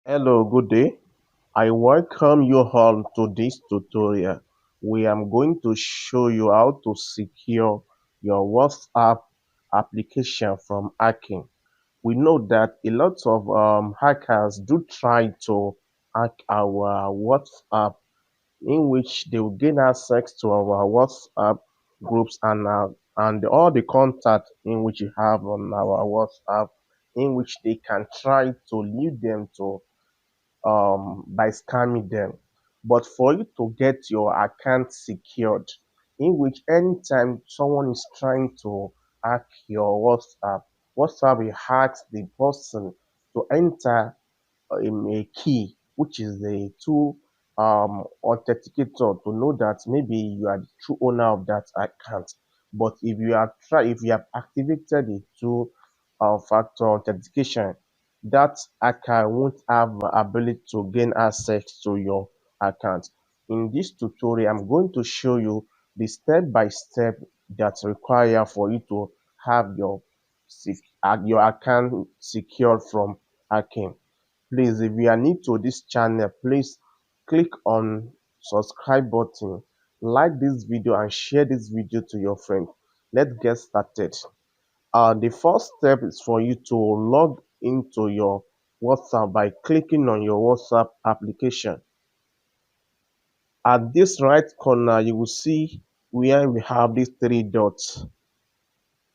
Hello, good day. I welcome you all to this tutorial. We am going to show you how to secure your WhatsApp application from hacking. We know that a lot of hackers do try to hack our WhatsApp, in which they will gain access to our WhatsApp groups and all the contact in which you have on our WhatsApp, in which they can try to lead them to by scamming them. But for you to get your account secured, in which anytime someone is trying to hack your WhatsApp will ask the person to enter a key, which is the two authenticator to know that maybe you are the true owner of that account. But if you have activated the two factor authentication, that hacker won't have ability to gain access to your account. In this tutorial, I'm going to show you the step by step that's required for you to have your account secured from hacking. Please, if you are new to this channel, please click on subscribe button, like this video and share this video to your friend. Let's get started. The first step is for you to log into your WhatsApp by clicking on your WhatsApp application. At this right corner, you will see where we have these three dots.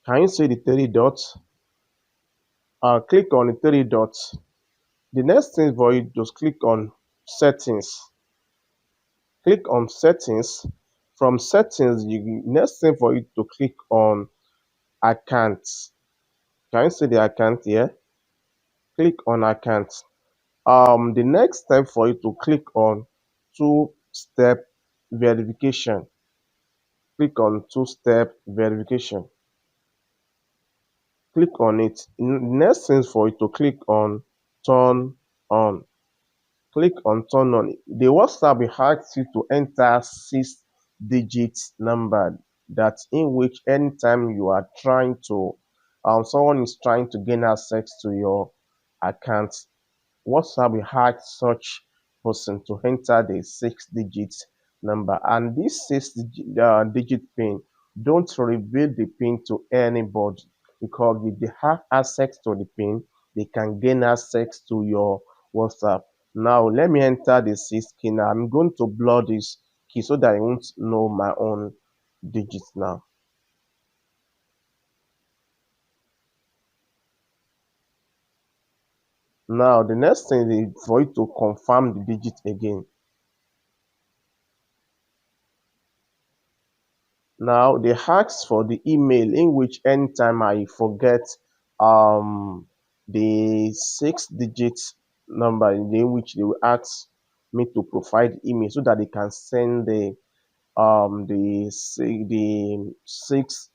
Can you see the three dots? Click on the three dots. The next thing for you, just click on settings. Click on settings. From settings, you next thing for you to click on accounts. Can you see the account here? Click on accounts. The next step for you to click on two-step verification. Click on two-step verification. Click on it. Next thing for you to click on turn on. Click on turn on. The WhatsApp will ask you to enter 6 digit number, that in which anytime you are trying to someone is trying to gain access to your account, WhatsApp will ask such person to enter the 6 digit number, and this digit pin, don't reveal the pin to anybody, because if they have access to the pin, they can gain access to your WhatsApp. Now let me enter the 6 key. Now I'm going to blur this key so that I won't know my own digits now. Now the next thing is for you to confirm the digit again. Now they ask for the email, in which anytime I forget the 6 digit number, in which they will ask me to provide email so that they can send the 6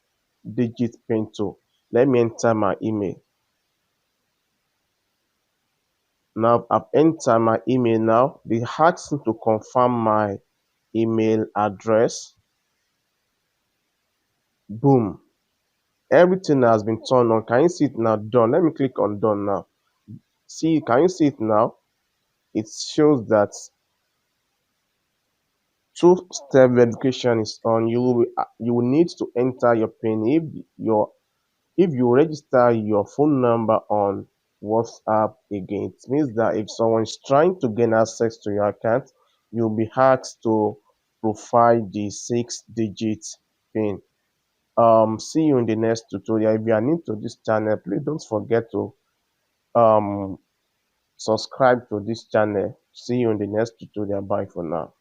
digit pin to. Let me enter my email. Now I've entered my email. Now they ask me to confirm my email address. Boom. Everything has been turned on. Can you see it now? Done. Let me click on done now. See, can you see it now? It shows that two-step verification is on. You will need to enter your PIN. If you register your phone number on WhatsApp again, it means that if someone is trying to gain access to your account, you'll be asked to provide the 6 digit PIN. See you in the next tutorial. If you are new to this channel, please don't forget to um subscribe to this channel. See you in the next tutorial. Bye for now.